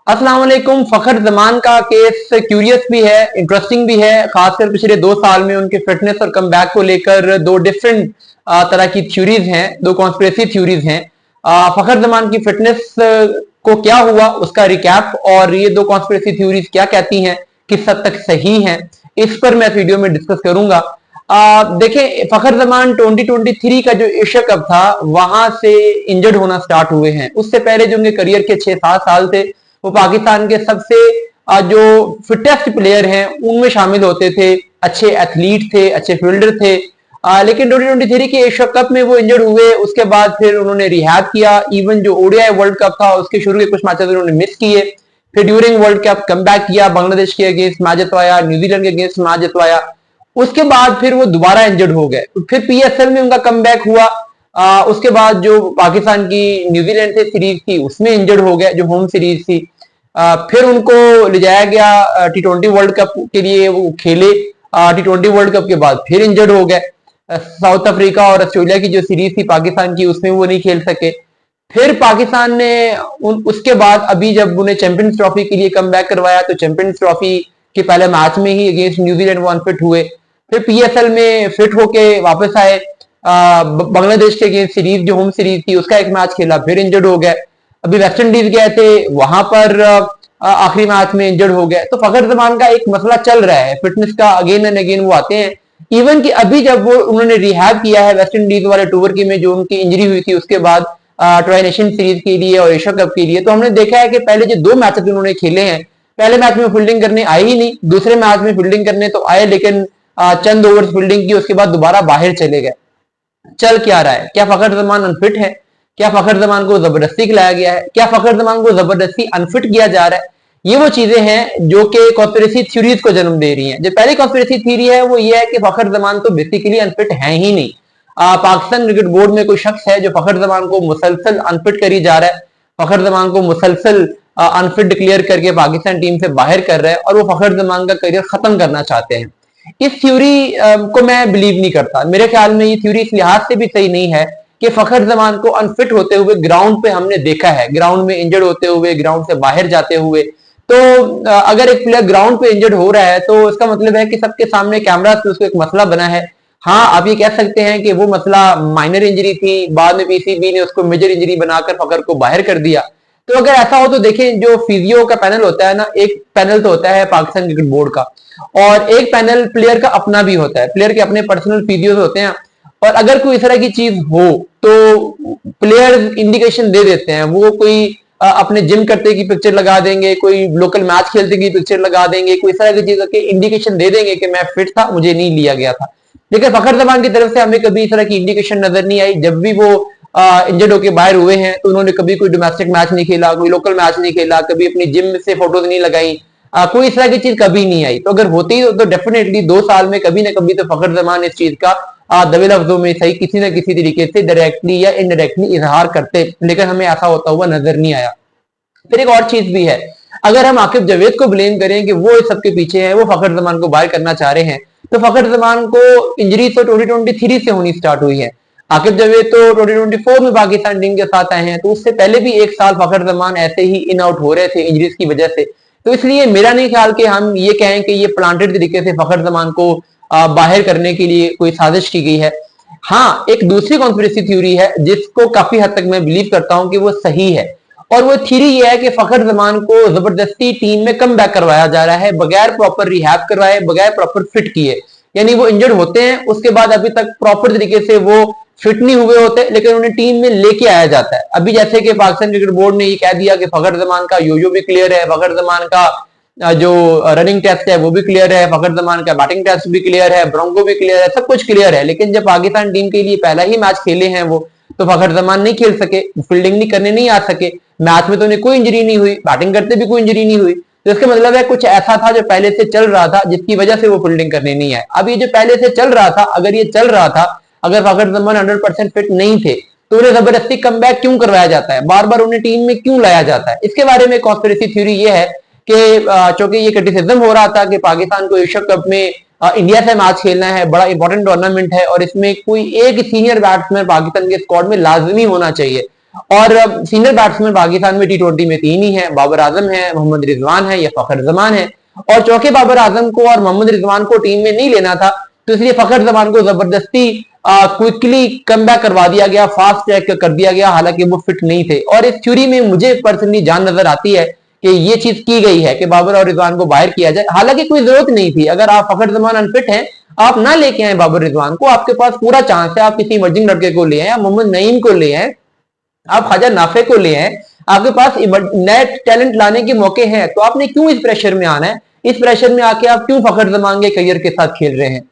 अस्सलाम वालेकुम। फखर जमान का केस क्यूरियस भी है, इंटरेस्टिंग भी है। खासकर पिछले 2 साल में उनके फिटनेस और कमबैक को लेकर दो डिफरेंट तरह की थ्योरीज हैं, दो कॉन्स्पिरेसी थ्योरीज हैं। फखर जमान की फिटनेस को क्या हुआ उसका रिकैप और ये दो कॉन्स्पिरेसी थ्योरीज क्या कहती हैं, किस हद तक सही हैं, इस पर मैं वीडियो में डिस्कस करूंगा। देखें, फखर जमान 2023 का जो एशिया कप था वहां से इंजर्ड होना स्टार्ट हुए हैं। उससे पहले जो उनके करियर के 6-7 साल थे वो पाकिस्तान के सबसे जो फिटेस्ट प्लेयर हैं उनमें शामिल होते थे, अच्छे एथलीट थे, अच्छे फील्डर थे। लेकिन 2023 के एशिया कप में वो इंजर्ड हुए। उसके बाद फिर उन्होंने रिहैब किया। इवन जो ओडीआई वर्ल्ड कप था उसके शुरू के कुछ मैचेस उन्होंने मिस किए। फिर ड्यूरिंग वर्ल्ड कप कमबैक किया, बांग्लादेश के अगेंस्ट मैच जितवाया, न्यूजीलैंड के अगेंस्ट मैच जितवाया। उसके बाद फिर वो दोबारा इंजर्ड हो गए। फिर पीएसएल में उनका कमबैक हुआ। उसके बाद जो पाकिस्तान की न्यूजीलैंड से सीरीज थी उसमें इंजर्ड हो गए, जो होम सीरीज थी। फिर उनको ले जाया गया T20 वर्ल्ड कप के लिए, वो खेले। T20 वर्ल्ड कप के बाद फिर इंजर्ड हो गए। साउथ अफ्रीका और ऑस्ट्रेलिया की जो सीरीज थी पाकिस्तान की उसमें वो नहीं खेल सके। फिर पाकिस्तान ने उसके बाद अभी जब उन्हें चैंपियंस ट्रॉफी के लिए कमबैक करवाया तो चैंपियंस ट्रॉफी के पहले मैच में ही अगेंस्ट न्यूजीलैंड वो अनफिट हुए। फिर पीएसएल में फिट होके वापस आए। बांग्लादेश के अगेंस्ट सीरीज जो होम सीरीज थी उसका एक मैच खेला, फिर इंजर्ड हो गए। अभी वेस्ट इंडीज गए थे, वहां पर आखिरी मैच में इंजर्ड हो गए। तो फखर जमान का एक मसला चल रहा है फिटनेस का, अगेन एंड अगेन वो आते हैं। इवन कि अभी जब वो उन्होंने रिहैब किया है वेस्ट इंडीज वाले टूर की में जो उनकी इंजरी हुई थी उसके बाद ट्राई नेशन सीरीज के लिए और एशिया कप के लिए, तो हमने देखा है कि पहले जो 2 मैचेस उन्होंने खेले हैं, पहले मैच में फील्डिंग करने आई ही नहीं, दूसरे मैच में फील्डिंग करने तो आए लेकिन चंद ओवर्स फील्डिंग की, उसके बाद दोबारा बाहर चले गए। चल क्या रहा है? क्या फखर जमान अनफिट है? क्या फखर जमान को जबरदस्ती खिलाया गया है? क्या फखर जमान को जबरदस्ती अनफिट किया जा रहा है? ये वो चीजें हैं जो कि कॉन्स्पिरेसी थ्योरीज को जन्म दे रही हैं। जो पहली कॉन्स्पिरेसी थ्योरी है वो ये है कि फखर जमान तो बेसिकली अनफिट है ही नहीं। पाकिस्तान क्रिकेट बोर्ड में कोई शख्स है जो फखर जमान को मुसलसल अनफिट करी जा रहा है, फखर जमान को मुसलसल अनफिट डिक्लेयर करके पाकिस्तान टीम से बाहर कर रहा है और वो फखर जमान का करियर खत्म करना चाहते हैं। इस थ्योरी को मैं बिलीव नहीं करता। मेरे ख्याल में ये थ्योरी इस लिहाज से भी सही नहीं है कि फखर जमान को अनफिट होते हुए ग्राउंड पे हमने देखा है, ग्राउंड में इंजर्ड होते हुए, ग्राउंड से बाहर जाते हुए। तो अगर एक प्लेयर ग्राउंड पे इंजर्ड हो रहा है तो इसका मतलब है कि सबके सामने कैमरा से उसको एक मसला बना है। हाँ, आप ये कह सकते हैं कि वो मसला माइनर इंजरी थी, बाद में पीसीबी ने उसको मेजर इंजरी बनाकर फखर को बाहर कर दिया। तो अगर ऐसा हो तो देखें, जो फिजियो का पैनल होता है ना, एक पैनल तो होता है पाकिस्तान क्रिकेट बोर्ड का और एक पैनल प्लेयर का अपना भी होता है। प्लेयर के अपने पर्सनल फिजियोज होते हैं और अगर कोई इस तरह की चीज हो तो प्लेयर इंडिकेशन दे देते हैं। वो कोई अपने जिम करते की पिक्चर लगा देंगे, कोई लोकल मैच खेलते की पिक्चर लगा देंगे, कोई इस तरह की चीज के इंडिकेशन दे देंगे कि मैं फिट था, मुझे नहीं लिया गया था। लेकिन फखर जमान की तरफ से हमें कभी इस तरह की इंडिकेशन नजर नहीं आई। जब भी वो इंजर्ड होकर बाहर हुए हैं तो उन्होंने कभी कोई डोमेस्टिक मैच नहीं खेला, कोई लोकल मैच नहीं खेला, कभी अपनी जिम से फोटोज नहीं लगाई, कोई इस तरह की चीज कभी नहीं आई। तो अगर होती तो डेफिनेटली 2 साल में कभी ना कभी तो फखर जमान इस चीज का दबे लफ्जों में सही किसी ना किसी तरीके से डायरेक्टली या इनडायरेक्टली इजहार करते, लेकिन हमें ऐसा होता हुआ नजर नहीं आया। फिर एक और चीज भी है, अगर हम आकिब जावेद को ब्लेम करें कि वो इस सबके पीछे है, वो फखर जमान को बाहर करना चाह रहे हैं, तो फखर जमान को इंजरी तो 2023 से होनी स्टार्ट हुई है। आकिब जावेद तो 2024 में पाकिस्तान टीम के साथ आए हैं, तो उससे पहले भी 1 साल फखर जमान ऐसे ही इन आउट हो रहे थे इंजरीज की वजह से। तो इसलिए मेरा नहीं ख्याल कि हम ये कहें कि ये प्लांटेड तरीके से फखर जमान को बाहर करने के लिए कोई साजिश की गई है। हाँ, एक दूसरी कॉन्स्पिरेसी थ्योरी है जिसको काफी हद तक मैं बिलीव करता हूं कि वो सही है, और वो थ्योरी ये है कि फखर जमान को जबरदस्ती टीम में कम बैक करवाया जा रहा है बगैर प्रॉपर रिहैब करवाए, बगैर प्रॉपर फिट किए। यानी वो इंजर्ड होते हैं, उसके बाद अभी तक प्रॉपर तरीके से वो फिट नहीं हुए होते, लेकिन उन्हें टीम में लेके आया जाता है। अभी जैसे कि पाकिस्तान क्रिकेट बोर्ड ने ये कह दिया कि फखर जमान का योयो भी क्लियर है, फखर जमान का जो रनिंग टेस्ट है वो भी क्लियर है, फखर जमान का बैटिंग टेस्ट भी क्लियर है, ब्रोंको भी क्लियर है, सब कुछ क्लियर है। लेकिन जब पाकिस्तान टीम के लिए पहला ही मैच खेले हैं वो, तो फखर जमान नहीं खेल सके, फील्डिंग नहीं करने नहीं आ सके। मैच में तो उन्हें कोई इंजरी नहीं हुई, बैटिंग करते भी कोई इंजरी नहीं हुई। तो इसका मतलब है कुछ ऐसा था जो पहले से चल रहा था जिसकी वजह से वो फील्डिंग करने नहीं आए। अब ये जो पहले से चल रहा था, अगर ये चल रहा था, अगर फखर जमान 100% फिट नहीं थे तो उन्हें जबरदस्ती कमबैक क्यों करवाया जाता है, बार बार उन्हें टीम में क्यों लाया जाता है? इसके बारे में कॉन्स्पिरेसी थ्योरी ये है कि चूंकि ये क्रिटिसिज्म हो रहा था कि पाकिस्तान को एशिया कप में इंडिया से मैच खेलना है, बड़ा इंपॉर्टेंट टूर्नामेंट है और इसमें कोई एक सीनियर बैट्समैन पाकिस्तान के स्क्वाड में लाजमी होना चाहिए। और सीनियर बैट्समैन पाकिस्तान में T20 में 3 ही है, बाबर आजम है, मोहम्मद रिजवान है या फखर जमान है। और चौके बाबर आजम को और मोहम्मद रिजवान को टीम में नहीं लेना था, तो इसलिए फखर जमान को जबरदस्ती क्विकली कम बैक करवा दिया गया, फास्ट ट्रैक कर दिया गया, हालांकि वो फिट नहीं थे। और इस थ्योरी में मुझे पर्सनली जान नजर आती है कि ये चीज की गई है कि बाबर और रिजवान को बाहर किया जाए, हालांकि कोई जरूरत नहीं थी। अगर आप फखर जमान अनफिट हैं, आप ना लेके आए बाबर रिजवान को, आपके पास पूरा चांस है, आप किसी इमर्जिंग लड़के को ले आए, आप मोहम्मद नईम को ले आए, आप ख्वाजा नाफे को ले आए, आपके पास नए टैलेंट लाने के मौके हैं, तो आपने क्यों इस प्रेशर में आना है? इस प्रेशर में आके आप क्यों फखर जमान के करियर के साथ खेल रहे हैं?